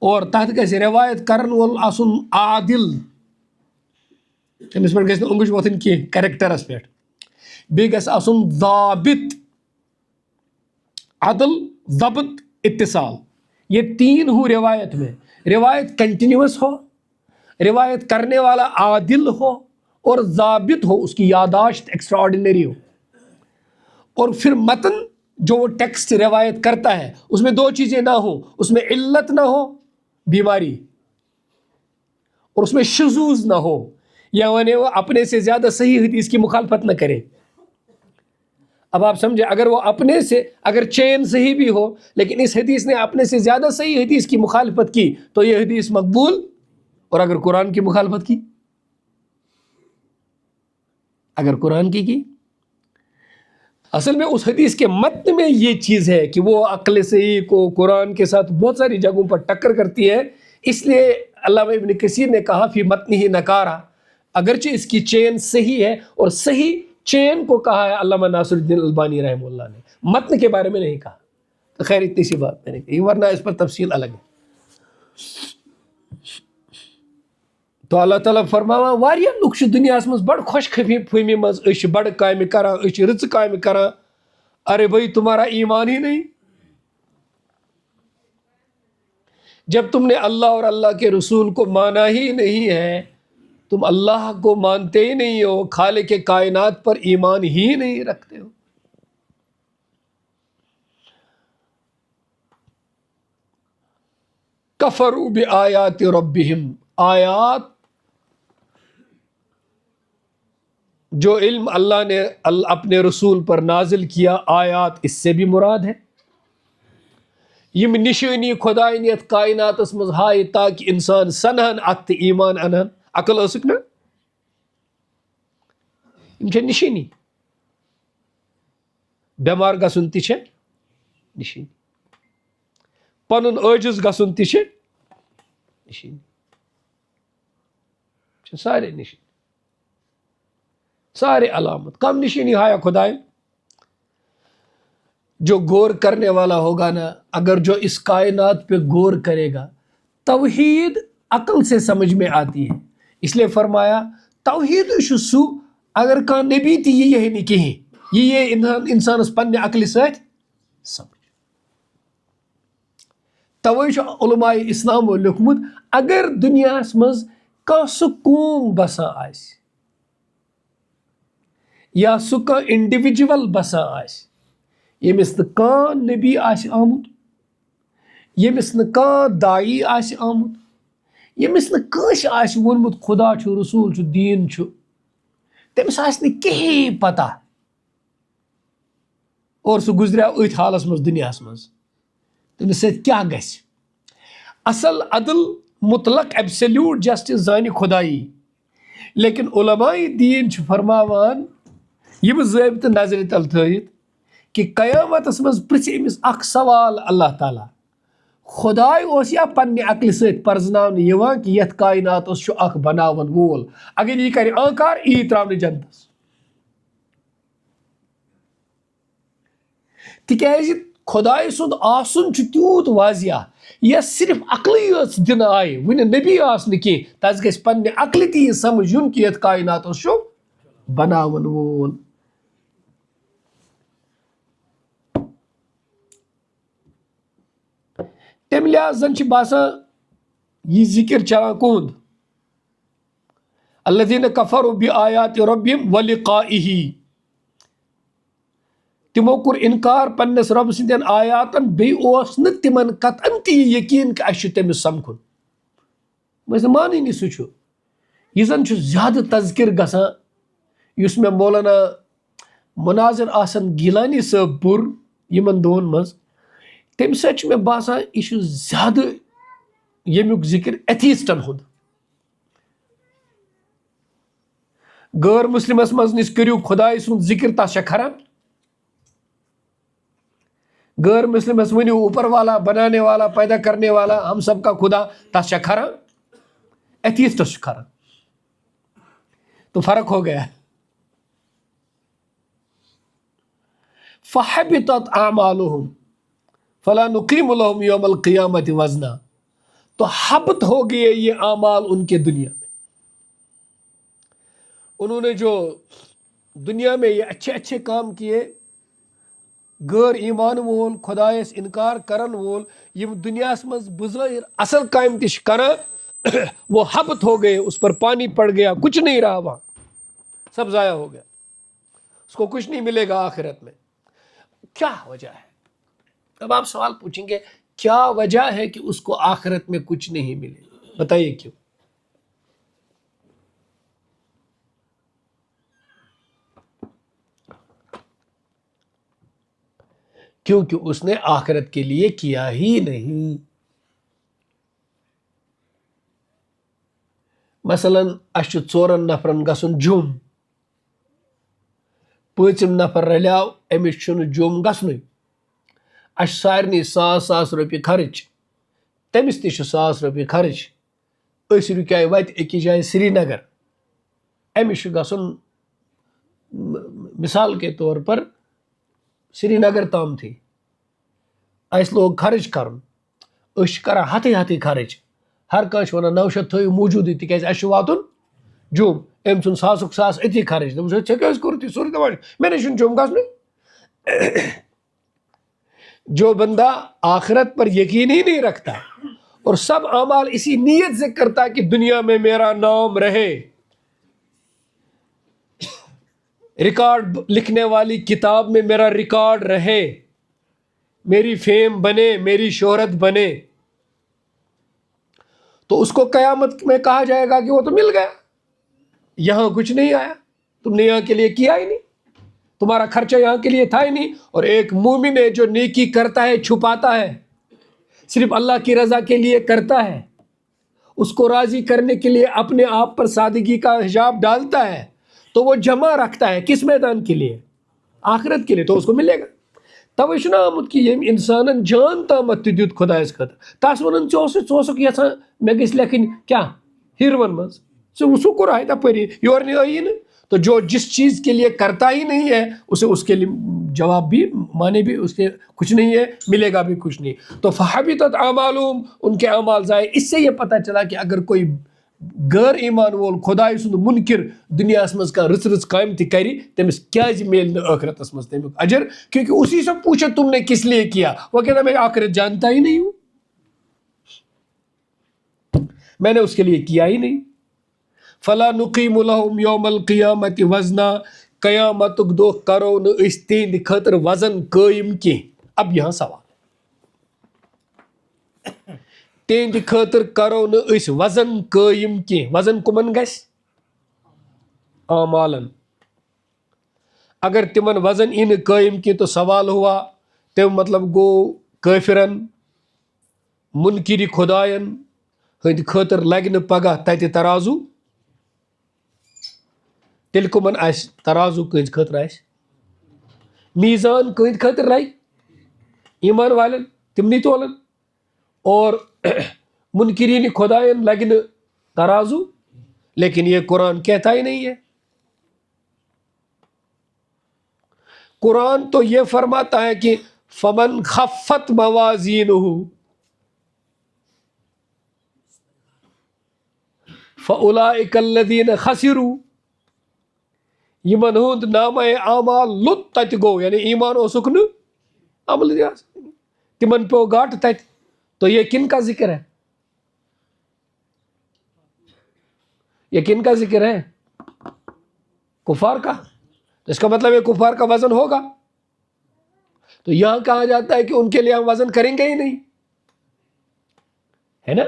اور تحت گھس روایت کرن وول آسن عادل, تمس پہ گھس انگش وتھن کی کریکٹرس پہ, بیٚیہِ گژھِ آسن ضابط, عدل ضبط اتصال. یہ تین ہو روایت میں. روایت کنٹینیوس ہو, روایت کرنے والا عادل ہو, اور ضابط ہو, اس کی یاداشت ایکسٹرا آرڈینری ہو. اور پھر متن جو وہ ٹیکسٹ روایت کرتا ہے اس میں 2 چیزیں نہ ہوں, اس میں علت نہ ہو بیماری, اور اس میں شذوذ نہ ہو. یا وہ اپنے سے زیادہ صحیح حدیث کی مخالفت نہ کرے. اب آپ سمجھے, اگر وہ اپنے سے, اگر چین صحیح بھی ہو لیکن اس حدیث نے اپنے سے زیادہ صحیح حدیث کی مخالفت کی تو یہ حدیث مقبول. اور اگر قرآن کی مخالفت کی, اگر قرآن کی, اصل میں اس حدیث کے متن میں یہ چیز ہے کہ وہ عقل صحیح کو قرآن کے ساتھ بہت ساری جگہوں پر ٹکر کرتی ہے. اس لیے علامہ ابن کثیر نے کہا فی متنہ نکارہ, اگرچہ اس کی چین صحیح ہے, اور صحیح چین کو کہا ہے علامہ ناصر الدین البانی رحمہ اللہ نے, متن کے بارے میں نہیں کہا. تو خیر اتنی سی بات میں نے کہی, ورنہ اس پر تفصیل الگ ہے. تو اللہ تعالیٰ فرماوان واریاہ لوگ چھِ دنیاہس منٛز بڑ خوش فہمی منٛز, أسۍ چھِ بڑ کامہِ کران, أسۍ چھِ رٕژٕ کامہِ کران. ارے بھائی تمہارا ایمان ہی نہیں. جب تم نے اللہ اور اللہ کے رسول کو مانا ہی نہیں ہے, تم اللہ کو مانتے ہی نہیں ہو, خالق کائنات پر ایمان ہی نہیں رکھتے ہو. کفروا بآیات ربہم, آیات جو علم اللہ نے اپنے رسول پر نازل کیا, آیات اس سے بھی مراد ہے یم نشانی خدائنیت کائنات اس مز ہائے تاکہ انسان سنہن ات ایمان انہن. عقل ٲسٕکھ نا, یم چھے نشانی. بیمار گژھُن تہِ چھے نشانی, پنُن عاجز گژھُن تہِ چھے نشانی, چھے سارے نشانی, سارے علامت. کم نشانی ہایا خدائے, جو غور کرنے والا ہوگا نا, اگر جو اس کائنات پہ غور کرے گا, توحید عقل سے سمجھ میں آتی ہے. اس لیے فرمایا توحید سو اگر کان نبی تی یہ نہیں کہیں, یہ انسان پنہ عقل سۭتۍ سمجھ. توے علماء اسلام لیوکھمت اگر دنیاہس مز کانٛہہ سُہ قوم بسان آسہِ یا سُہ کانٛہہ انڈیویجول بسان آسہِ ییٚمِس نہٕ کانٛہہ نبی آسہِ آمُت, ییٚمِس نہٕ کانٛہہ داعی آسہِ آمُت, ییٚمِس نہٕ کٲنٛسہِ آسہِ ووٚنمُت خدا چھُ, رسول چھُ, دیٖن چھُ, تٔمِس آسہِ نہٕ کِہیٖنۍ پتہ, اور سُہ گُزریو أتھۍ حالس منٛز دُنیاہس منٛز, تٔمِس سۭتۍ کیٛاہ گژھِ؟ اصل عدل مطلق ایبسلیوٹ جسٹس زانہِ خدایی. لیکن علماء دین چھِ فرماوان یِم ضٲبطہٕ نظرِ تل تھٲیِتھ کہ قیامتس منٛز پرژھِ أمِس اکھ سوال اللہ تعالیٰ, خداے اوس یا پننہِ عقلہِ سۭتۍ پرزناونہٕ یِوان کہ یتھ کائناتس چھُ اکھ بناون وول, اگر یہِ کرِ آنکار یی تراونہٕ جنتس. تِکیازِ خداے سُنٛد آسُن چھُ تیوٗت واضح, یس صرف عقلٕے یٲژ دِنہٕ آیہِ, وُنہِ نبی آس نہٕ کینٛہہ, تس گژھِ پننہِ عقلہِ تہِ یہِ سمجھ یُن کہ یتھ کائناتس چھُ بناون وول. تمہِ لحاظ زن چھِ باسان یہ ذکر چلان کُہُنٛد, الذین کفروا بآیات ربہم ولقائہ, تمو کوٚر انکار پننس رب سٕنٛدٮ۪ن آیاتن, بیٚیہِ اوس نہٕ تمن قطعن تہِ یہِ یقیٖن کہ اسہِ چھُ تٔمِس سمکھُن. بہٕ مانٲنی سُہ چھُ. یہِ زن چھُ زیادٕ تذکر گژھان, یُس مےٚ مولانا مناظر احسن گیلانی صٲب پوٚر یِمن دۄہن منٛز, تمہِ سۭتۍ چھُ مےٚ باسان یہِ چھُ زیادٕ ییٚمیُک ذکر ایتھیسٹن ہُنٛد. غٲر مسلمس منٛز نِس کٔرِو خداے سُنٛد ذکر, تس چھا کھران. غٲر مسلمس ؤنِو اوپر والا, بنانے والا, پیدا کرنے والا, ہم سب کا خدا, تس چھا کھران. ایتھیسٹس چھُ کھران. تو فرق ہو گیا. فحبطت اعمالهم فلا نقیم لهم یوم القیامت وزنا, تو حبط ہو گئے یہ اعمال ان کے دنیا میں. انہوں نے جو دنیا میں یہ اچھے اچھے کام کیے, غیر ایمان وول, خدایس انکار کرن وول, یم دنیاس مز بظاہر اصل کام تہ چھ کران, وہ حبط ہو گئے, اس پر پانی پڑ گیا, کچھ نہیں رہا وہاں, سب ضائع ہو گیا, اس کو کچھ نہیں ملے گا آخرت میں. کیا وجہ ہے؟ اب آپ سوال پوچھیں گے کیا وجہ ہے کہ اس کو آخرت میں کچھ نہیں ملے, بتائیے کیوں. کیونکہ اس نے آخرت کے لیے کیا ہی نہیں. مثلاً اَسہِ چھُ 4 نفرن گژھُن جوٚم، 5م نفر رلیو أمِس چھُنہٕ جوٚم گژھنُے، اَسہِ چھِ سارنٕے 1,000 رۄپیہِ خرچ، تٔمِس تہِ چھُ 1,000 رۄپیہِ خرچ، أسۍ رُکیے وَتہِ أکِس جایہِ سرینگر، أمِس چھُ گژھُن مثال کے طور پر سرینگر تامتھٕے، اَسہِ لوگ خرچ کَرُن، أسۍ چھِ کران ہتھٕے خرچ، ہر کانٛہہ چھُ وَنان 900 تھٲیِو موٗجوٗدٕے تِکیٛازِ اَسہِ چھُ واتُن جوٚم، أمۍ ژھُن 1,000ُک 1,000 أتی خرچ، دوٚپُس ہے ژےٚ کیٛازِ کوٚرُتھ یہِ سورُے دَپان مےٚ نَے چھُنہٕ جوٚم گژھنُے. جو بندہ آخرت پر یقین ہی نہیں رکھتا اور سب اعمال اسی نیت سے کرتا کہ دنیا میں میرا نام رہے، ریکارڈ لکھنے والی کتاب میں میرا ریکارڈ رہے، میری فیم بنے، میری شہرت بنے، تو اس کو قیامت میں کہا جائے گا کہ وہ تو مل گیا، یہاں کچھ نہیں آیا، تم نے یہاں کے لیے کیا ہی نہیں، تمہارا خرچہ یہاں کے لیے تھا ہی نہیں. اور ایک مومن ہے جو نیکی کرتا ہے، چھپاتا ہے، صرف اللہ کی رضا کے لیے کرتا ہے، اس کو راضی کرنے کے لیے اپنے آپ پر سادگی کا حجاب ڈالتا ہے، تو وہ جمع رکھتا ہے کس میدان کے لیے؟ آخرت کے لیے، تو اس کو ملے گا. توے چھُنہ آمُت کہ یم انسانن جان تامتھ تہِ دیُت خۄدایس خٲطرٕ، تس وَنان ژٕ اوسُکھ یژھان مےٚ گژھِ لیکھٕنۍ کیٛاہ ہیٖروَن منٛز، سُہ کوٚر ہے تپٲری یور آیی نہٕ. تو جو جس چیز کے لیے کرتا ہی نہیں ہے اسے اس کے لیے جواب بھی معنی بھی اس کے کچھ نہیں ہے، ملے گا بھی کچھ نہیں. تو فحبطت اعمالهم، ان کے اعمال ضائع. اس سے یہ پتہ چلا کہ اگر کوئی غیر ایمان وول خدائی سند منکر دنیا مز کا رٕژ کامہِ تہِ کرِ تٔمِس کیازِ میلہِ نہٕ ٲخرتس منٛز تمیُک اجر، کیونکہ اسی سے پوچھے تم نے کس لیے کیا، وہ کہتا میں آخرت جانتا ہی نہیں ہوں، میں نے اس کے لیے کیا ہی نہیں. فلا نقیم لهم یوم القیامت وزنا، قیامتک دۄہ کرو نہٕ أسۍ تہنٛدِ خٲطرٕ وزن قٲیِم کینٛہہ. اب یہاں سوال، تہنٛدِ خٲطرٕ کرو نہٕ أسۍ وزن قٲیِم کینٛہہ، وزن کمن گژھِ؟ اعمالن. اگر تمن وزن ای نہٕ قٲیِم کینٛہہ تو سوال ہوا، تمیُک مطلب گوٚو کٲفرن منکری خدایَن ہٕنٛدِ خٲطرٕ لگہِ نہٕ پگاہ تتہِ ترازو، تیٚلہِ کٕمن آسہِ ترازو؟ کٕہٕنٛدِ خٲطرٕ آسہِ میٖزان، کٕہٕنٛدِ خٲطرٕ لگہِ ایمان والٮ۪ن، تمنٕے تولن، اور منکرین خدایَن لگہِ نہٕ ترازو. لیکن یہ قرآن کہتا ہی نہیں ہے. قرآن تو یہ فرماتا ہے کہ فمن خفت موازینہ فاولئک الذین خسروا، یمن ہند نامہ اعمال لوٚت تتہِ گوٚو، یعنی ایمان اوسُکھ نہٕ عمل تمن پیو گاٹہٕ تتہِ. تو یہ کن کا ذکر ہے؟ یہ کن کا ذکر ہے؟ کفار کا. اس کا مطلب یہ کفار کا وزن ہوگا. تو یہاں کہا جاتا ہے کہ ان کے لیے ہم وزن کریں گے ہی نہیں، ہے نا.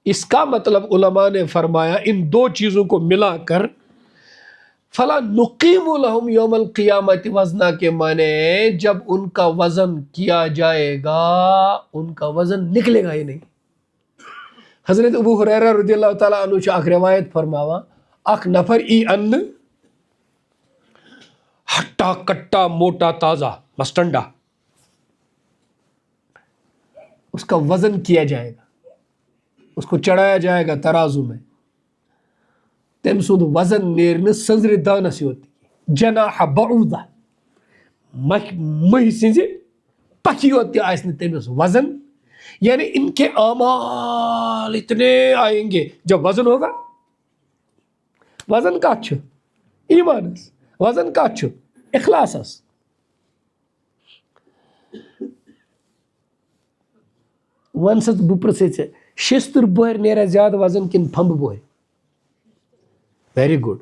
اس کا مطلب علماء نے فرمایا ان دو چیزوں کو ملا کر فلا نقیم لهم یوم القیامت وزنا کے معنی جب ان کا وزن کیا جائے گا ان کا وزن نکلے گا ہی نہیں. حضرت ابو ہریرہ رضی اللہ تعالیٰ عنہ اخ روایت فرماوا، اخ نفر ای ان ہٹا کٹا موٹا تازہ مستنڈا، اس کا وزن کیا جائے گا، اس کو چڑھایا جائے گا ترازو میں، تم سند وزن نیرن سنزر دانس ہوتی جناح بعوضہ، مہ سنز پکھی ہوتی آسن تمس وزن. یعنی ان کے اعمال اتنے آئیں گے جب وزن ہوگا. وزن کت چھُ؟ ایمانس. وزن کت چھُ؟ اخلاصس. ون سا بہ پرژھے ژےٚ، شستٕر بۄہرِ نیرا زیادٕ وزن کِنہٕ پھمبہٕ بۄہرِ؟ Very good.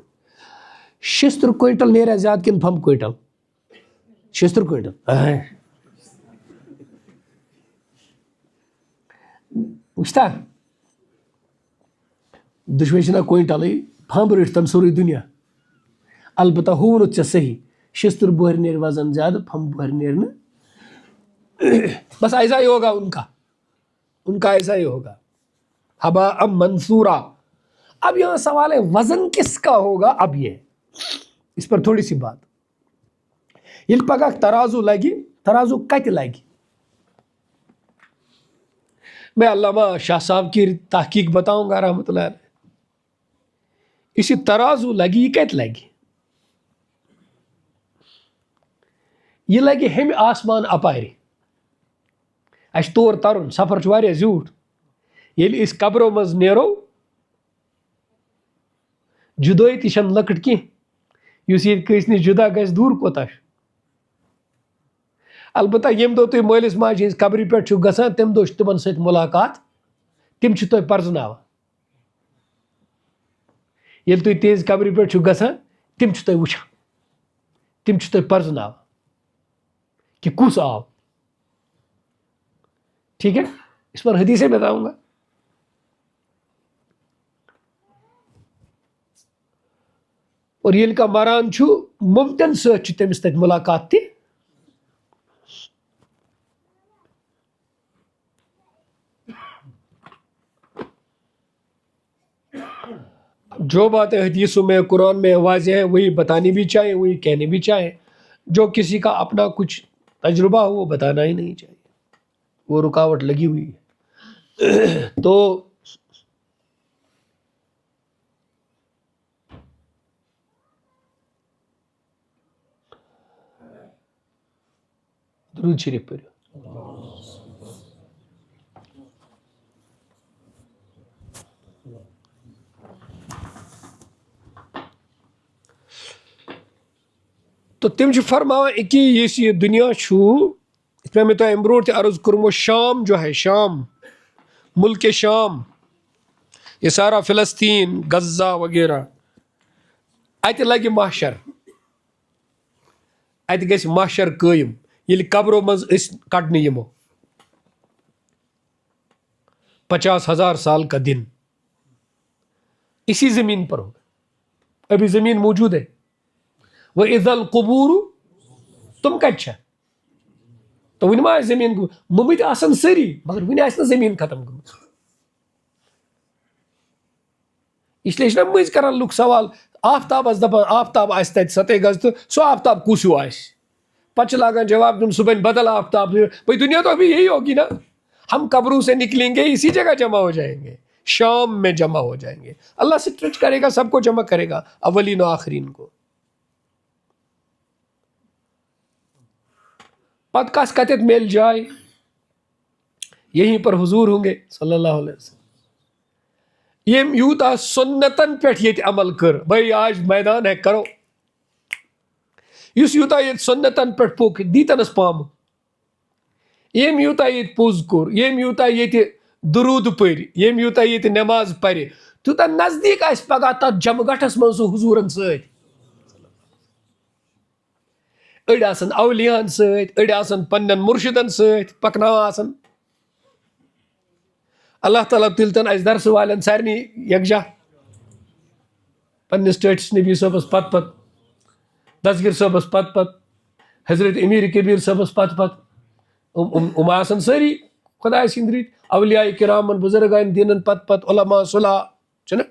شستٕر کوینٹل نیرا زیادٕ کِنہٕ پھمبہٕ کوینٹل؟ شستٕر کوینٹل. وٕچھتا دُشوے چھِنہ کوینٹلٕے، پھمبہٕ رٔٹۍ تَن سورُے دُنیا. البتہ ہُہ ووٚنُتھ ژےٚ صحیح، شستٕر بۄہرِ نیرِ وزن زیادٕ، پھمبہٕ بۄہرِ نیرِ نہٕ بس ایسا ہی ہوگا ان کا ایسا ہی ہوگا، ہباء منثورا۔ اب یہاں سوال ہے وزن کس کا ہوگا؟ اب یہ اس پر تھوڑی سی بات، یہ پگہ ترازو لگی، ترازو کت لگی؟ میں علامہ شاہ صاحب کی تحقیق بتاؤں گا رحمۃ اللہ علیہ، اسی ترازو لگی یہ کت لگی؟ یہ لگی ہمیں آسمان اپارِ اس تور ترن سفر واریاہ زیوٹھ، ییٚلہِ أسۍ قبرو منٛز نیرو جُدٲیی تہِ چھنہٕ لۄکٕٹ کینٛہہ، یُس ییٚتہِ کٲنٛسہِ نِش جُدا گژھِ دوٗر کوتاہ چھُ۔ البتہ ییٚمہِ دۄہ تُہۍ مٲلِس ماجہِ ہِنٛزِ قبرِ پٮ۪ٹھ چھِو گژھان تَمہِ دۄہ چھُ تِمن سۭتۍ مُلاقات، تِم چھِ تۄہہِ پرزناوان۔ ییٚلہِ تُہۍ تِہنٛزِ قبرِ پٮ۪ٹھ چھِو گژھان تِم چھِ تۄہہِ وٕچھان، تِم چھِ تۄہہِ پرزناوان کہ کُس آو، ٹھیک ہے؟ اس پر حدیثیں بتاؤں گا۔ اور ییٚلہِ کانٛہہ مران چھُ ممتن سۭتۍ چھِ تٔمِس تَتہِ مُلاقات تہِ۔ جو باتیں حدیثوں میں قرآن میں واضح ہیں وہی بتانی بھی چاہیے، وہی کہنے بھی چاہیے۔ جو کسی کا اپنا کچھ تجربہ ہو وہ بتانا ہی نہیں چاہیے، وہ رکاوٹ لگی ہوئی ہے۔ تو درود شریف پڑھو۔ تو تم چھِ فرماوان أکیاہ یُس یہِ دُنیا چھُ، یِتھ پٲٹھۍ مےٚ تۄہہِ اَمہِ برونٛٹھ تہِ عرض کوٚرمُت، شام جو ہے شام، ملک شام، یہ سارا فلسطین غزہ وغیرہ، اتہِ لگہِ محشر، اتہِ گژھِ محشر قٲیِم ییٚلہِ قبرو منٛز أسۍ کڑنہٕ یِمو۔ 50,000 سال کا دن اسی زمین پر ہوگا، ابھی زمین موجود ہے۔ وَإِذَا الْقُبُورُ، تم کتہِ چھےٚ؟ تو وُنہِ ما آسہِ زمین مٔمٕتۍ آسن سٲری مگر وُنہِ آسہِ نہٕ زمین ختم گٔمٕژ۔ اس لیے چھِنہ مٔنٛزۍ کران لُکھ سوال آفتابس دپان آفتاب آسہِ تتہِ 7 گز تہٕ سُہ آفتاب کُس ہیوٗ آسہِ؟ پتہٕ چھِ لاگان جواب دِیُن سُہ بنہِ بدل آفتاب۔ بھائی دنیا تو ابھی یہی ہوگی نا، ہم قبروں سے نکلیں گے اسی جگہ جمع ہو جائیں گے، شام میں جمع ہو جائیں گے۔ اللہ اسٹریچ کرے گا، سب کو جمع کرے گا، اولین و آخرین کو۔ پتہ کس کتیتھ میل جائے، یہیں پر حضور ہوں گے صلی اللہ علیہ وسلم۔ یم یوتا سنتن پہ یہ عمل کر، بھائی آج میدان ہے کرو، اس یوتا یہ سنتن پہ پوک دیتنس پام، یم یوتا یہ پوز کور، یم یوتا یہ درود پر، یم یوتا یہ نماز پر، تیوتا نزدیک آس پگہ تر جمع گٹھس من سو حضورن ست، اڑ آسن اولیاءن ست، اڑ آسن پنن مرشدن ست پکناوان آسن۔ اللہ تعالیٰ تُلتن اس درس والن سارنی یکجا پنس ٹٲٹھس نبی صٲبس پت پت، دستگیر صٲبس پت پت، حضرت امیر کبیر صٲبس پت پت، آسن سٲری خدا سٕنٛدۍ رٕتۍ اولیاء کرامن بزرگان دیٖنن پت پت، علماء صلح چھُنہ،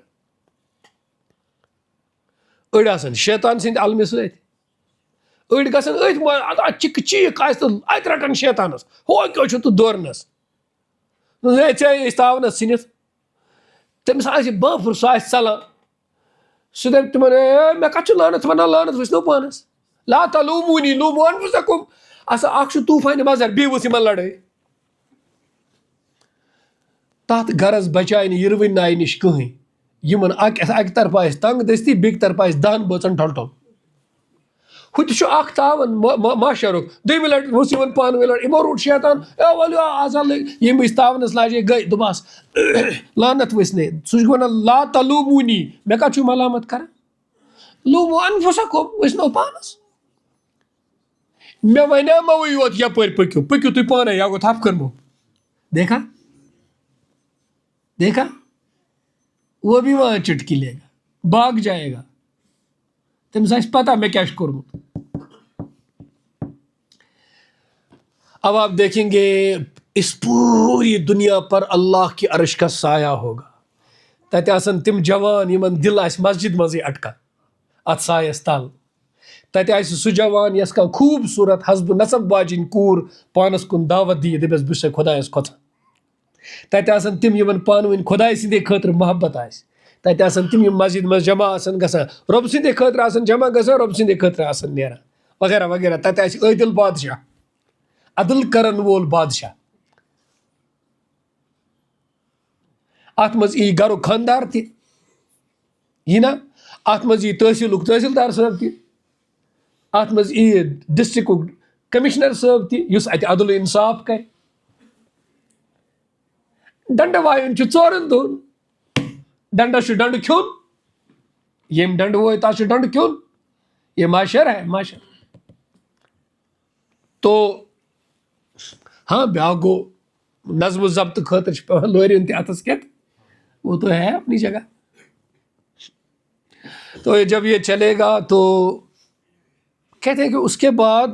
أڑۍ آسن شیطان سٕنٛدِ علمہِ سۭتۍ، أڑۍ گژھن أتھۍ چِکہٕ چیٖک آسہِ تہٕ اتہِ رٹن شیطانس، ہو کیٛاہ چھُ تہٕ دورنس ژےٚ أسۍ تاونس ژھٕنِتھ، تٔمِس آسہِ بانفُر، سُہ آسہِ ژلان، سُہ دپہِ تِمن اے مےٚ کتھ چھُ لعنت ونان، لعنت ؤسنو پانس، لا تلومونی لوموا انفسکم، ہسا اکھ چھُ طوفانِ مظہر، بیٚیہِ ؤژھ یِمن لڑٲے، تتھ غرض بچایہِ نہٕ یِروٕنۍ نایہِ نِش کٕہٕنۍ، یِمن اکہِ طرفہٕ آسہِ تنگ دستی، بیٚکہِ طرفہٕ آسہِ 10 بٲژن ٹھۄلٹھل، ہُہ تہِ چھُ اکھ تاون معاشرُک، دوٚیمہِ لٹہِ ؤژھ یِمن پانہٕ ؤنۍ لڑٲے، یِمو روٚٹ شیطان، اے ولِو آزا لٔگۍ، یِم أسۍ تاونس لاجے گٔے، دوٚپہس لعنت ؤسنے، سُہ چھُ ونان لا تلومونی، مےٚ کتھ چھُو ملامت کران، لوموا انفسکم، ؤسنو پانس، مےٚ ونیٛاموے یوت یپٲرۍ پٔکِو، پٔکِو تُہۍ پانے یا گوٚو تھپھ کرمو، دیکھا دیکھا وہ بھی وہاں چٹکی لے گا، بھاگ جائے گا، تٔمِس آسہِ پتہ مےٚ کیٛاہ چھُ کوٚرمُت۔ اب آپ دیکھیں گے اس پوری دنیا پر اللہ کی عرش کا سایہ ہوگا. تتہ آسن تم جوان یمن دل آسہِ مسجد مزے اٹکا ات سایس تل. تتہ آسہِ سُہ جوان یس کا خوبصورت حسب نسب واجن کور پانس کن دعوت دی دپس بہ چھُسے خدایس کھوژان. تتہ آسن تم یمن پانہٕ ؤنۍ خداے سٕنٛدے خٲطرٕ محبت آسہِ. تتہ آسن تم یم مسجد مز جمع آسن گژھان رۄب سٕنٛدے خٲطرٕ آسن جمع گژھان رۄب سٕنٛدے خٲطرٕ آسن نیران وغیرہ وغیرہ. تتہ آسہِ عٲدل بادشاہ عدل کرن وول بادشاہ. ات مز ای گرُک خاندار تہِ یی نا. ات مز ای تحصیلُک تحصیلدار صٲب تہِ. ات مز ای ڈسٹرکُک کمشنر صٲب تہِ یُس اتہِ عدل انصاف کرِ. ڈنڈٕ وایُن چھُ ژورن دۄہن. ڈنڈس چھُ ڈنڈٕ کھیوٚن. ییٚمۍ ڈنڈٕ وٲے تس چھُ ڈنڈٕ کھیوٚن. یہ معاشر ہے معاشر. تو ہاں بیاکھ گوٚو نظم و ضبط خٲطرٕ چھُ پیوان لورٮ۪ن تہِ اتھس کٮ۪تھ وہ تو ہے اپنی جگہ. تو جب یہ چلے گا تو کہتے ہیں کہ اس کے بعد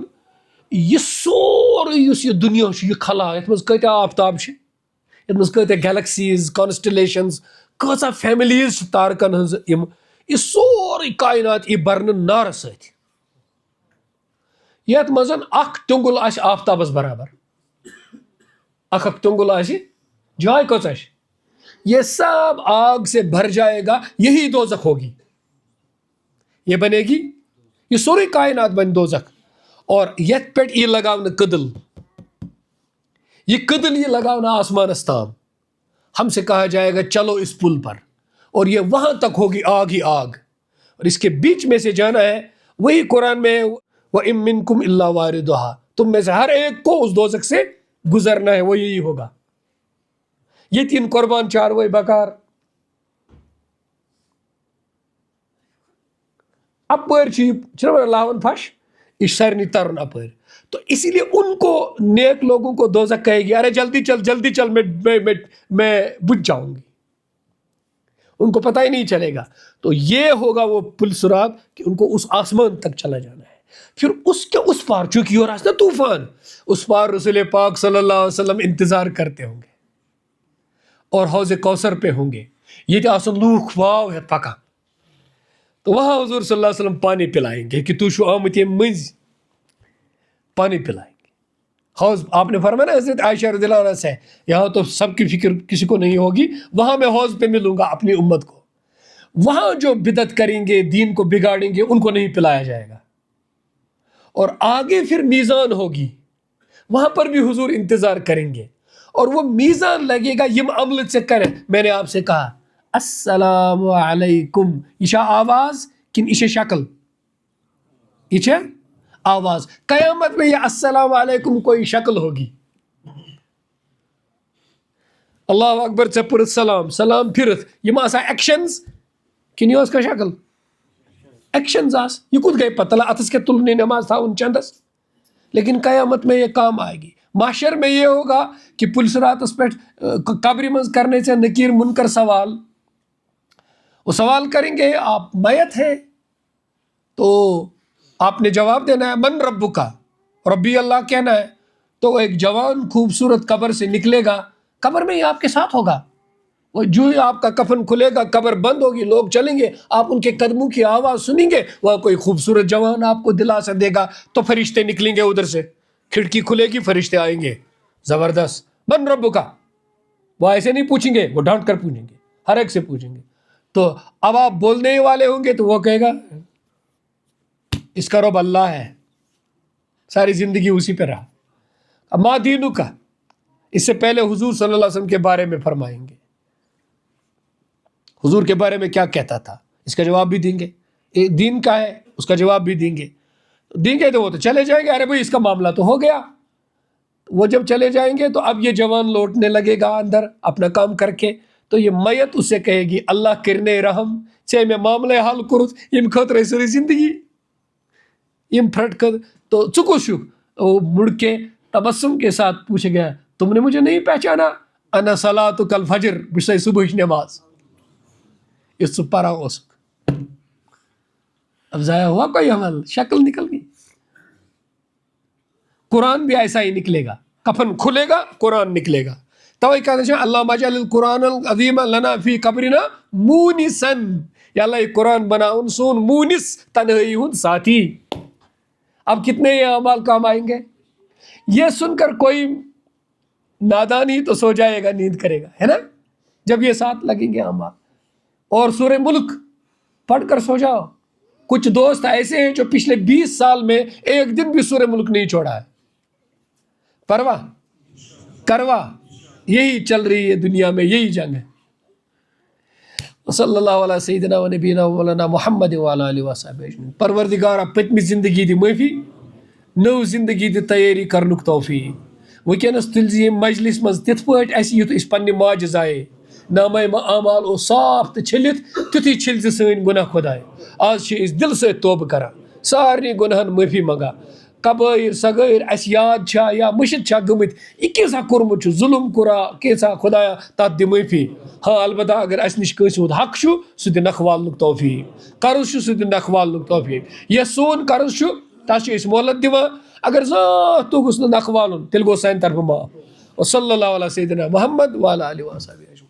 یہ سورُے یُس یہ دنیا چھُ یہ خلا یتھ منٛز کۭتیاہ آفتاب چھِ یتھ منٛز کۭتیاہ گیلیکسیز کانسٹلیشنز کۭژاہ فیملیٖز چھِ تارکن ہٕنٛز یِم یہ سورُے کائنات یی برنہٕ نارٕ سۭتۍ. یتھ منٛز اکھ تیوٚنگُل آسہِ آفتابس برابر. اکھ تیوٚنگُل آسہِ جاے کۭژاہ چھِ. یہ سب آگ سے بھر جائے گا یہی دوزخ ہوگی. یہ بنے گی یہ سورُے کائنات بن دوزخ. اور یتھ پٮ۪ٹھ یی لگاونہٕ کٔدٕل. یہ کٔدٕل یی لگاونہٕ آسمانس تام. ہم سے کہا جائے گا چلو اس پل پر اور یہ وہاں تک ہوگی آگ ہی آگ. اور اس کے بیچ میں سے جانا ہے. وہی قرآن میں وَإِن مِّنكُمْ إِلَّا وَارِدُهَا تم میں سے ہر ایک کو اس دوزخ سے گزرنا ہے. وہ یہی ہوگا. یہ تین قربان چاروے بکار اپر لاون پھش یہ سارنی ترن اپر. تو اسی لیے ان کو نیک لوگوں کو دوزخ کہے گی ارے جلدی چل میں بجھ جاؤں گی. ان کو پتہ ہی نہیں چلے گا. تو یہ ہوگا وہ پل صراط کہ ان کو اس آسمان تک چلا جانا ہے. پھر اس کے اس پار چونکہ یہ راستہ طوفان اس پار رسول پاک صلی اللہ علیہ وسلم انتظار کرتے ہوں گے اور حوض کوثر پہ ہوں گے. یہ تو آسن لوک واو ہے پکا. تو وہاں حضور صلی اللہ علیہ وسلم پانی پلائیں گے کہ تو شو آمت یہ منز پانی پلائیں گے. حوض آپ نے فرمایا نا حضرت عائشہ رضی اللہ عنہ سے یہاں تو سب کی فکر کسی کو نہیں ہوگی. وہاں میں حوض پہ ملوں گا اپنی امت کو. وہاں جو بدعت کریں گے دین کو بگاڑیں گے ان کو نہیں پلایا جائے گا. اور آگے پھر میزان ہوگی وہاں پر بھی حضور انتظار کریں گے. اور وہ میزان لگے گا یم عمل سے کریں. میں نے آپ سے کہا السلام علیکم یہ آواز کن یہ شکل یہ آواز. قیامت میں یہ السلام علیکم کوئی شکل ہوگی. اللہ اکبر ژے پوٚرُتھ سلام سلام پھرت یم آسا ایکشنز کن یہ کا شکل ایکشنز آس. یہ کت گئی پتہ اتھس کے تلنی نماز تھاون چندس. لیکن قیامت میں یہ کام آئے گی. معاشر میں یہ ہوگا کہ پل راتس پہ قبر مز کرنے سے نکیر منکر سوال. وہ سوال کریں گے آپ میت ہیں تو آپ نے جواب دینا ہے من رب کا ربی اللہ کہنا ہے. تو ایک جوان خوبصورت قبر سے نکلے گا. قبر میں ہی آپ کے ساتھ ہوگا. وہ جو ہی آپ کا کفن کھلے گا قبر بند ہوگی لوگ چلیں گے آپ ان کے قدموں کی آواز سنیں گے. وہاں کوئی خوبصورت جوان آپ کو دلاسا دے گا تو فرشتے نکلیں گے ادھر سے. کھڑکی کھلے گی فرشتے آئیں گے زبردست من رب کا. وہ ایسے نہیں پوچھیں گے وہ ڈانٹ کر پوچھیں گے ہر ایک سے پوچھیں گے. تو اب آپ بولنے والے ہوں گے تو وہ کہے گا اس کا رب اللہ ہے. ساری زندگی اسی پہ رہا. اب ما دینو کا اس سے پہلے حضور صلی اللہ علیہ وسلم کے بارے میں فرمائیں گے. حضور کے بارے میں کیا کہتا تھا اس کا جواب بھی دیں گے. دین کا ہے اس کا جواب بھی دیں گے تو وہ تو چلے جائیں گے. ارے بھائی اس کا معاملہ تو ہو گیا. وہ جب چلے جائیں گے تو اب یہ جوان لوٹنے لگے گا اندر اپنا کام کر کے. تو یہ میت اس سے کہے گی اللہ کرنے رحم چے میں معاملہ حل کرت یم خطرے ساری زندگی یم پھٹ کر. تو چکوشو وہ مڑ کے تبسم کے ساتھ پوچھ گیا تم نے مجھے نہیں پہچانا انا صلاتک الفجر بسے صبح نماز اس پارا اس. اب ضائع ہوا کوئی عمل شکل نکل گئی. قرآن بھی ایسا ہی نکلے گا. کفن کھلے گا, قرآن نکلے گا. توے کہتے ہیں اللہم اجعل القرآن العظیم لنا فی قبرنا مونسن, یا اللہ یہ قرآن بناؤن سون مونس, تنہائی ہند ساتھی. اب کتنے یہ اعمال کام آئیں گے؟ یہ سن کر کوئی نادان ہی تو سو جائے گا, نیند کرے گا, ہے نا, جب یہ ساتھ لگیں گے اعمال. اور سورہ ملک پڑھ کر سو جاؤ. کچھ دوست ایسے ہیں جو پچھلے 20 سال میں ایک دن بھی سورہ ملک نہیں چھوڑا ہے. پرواہ کروا, یہی چل رہی ہے دنیا میں, یہی جنگ ہے. صلی اللہ علیہ سیدنا و نبینا مولانا محمد وعلی آلہ وصحبہ اجمعین. پروردگارا پتمہِ زندگی دی معافی, نو زندگی دی تیاری کرنک توفیق. ونکس تُلۍ زِ ییٚمہِ مجلس منٛز تِتھ پٲٹھۍ اَسہِ یُتھ أسۍ پننہِ ماجہِ زایے, نامے اعمال اوس صاف تہٕ چھٔلِتھ, تیُتھُے چھٔلۍ زِ سٲنۍ گۄناہ خۄداے. آز چھِ أسۍ دِلہٕ سۭتۍ توبہٕ کران, سارنٕے گۄناہن معٲفی منگان. کبٲیِر صغٲیِر اَسہِ یاد چھا یا مٔشِد چھا گٔمٕتۍ, یہِ کیٛاہ کوٚرمُت چھُ, ظُلم کوٚرا کیٛاہ خۄدایا, تتھ دِ معٲفی. ہاں البتہ اگر اَسہِ نِش کٲنٛسہِ ہُنٛد حق چھُ سُہ دِ نکھٕ والنُک توفیق, قرض چھُ سُہ دِ نکھٕ والنُک توفیق. یۄس سون قرض چھُ تتھ چھِ أسۍ مۄہلت دِوان, اگر ذات توٚگُس نہٕ نکھٕ والُن تیٚلہِ گوٚو سانہِ طرفہٕ معاف. وصلی اللہ علیہ سیدنا محمد وعلی آلہ وصحبہ اجمعین.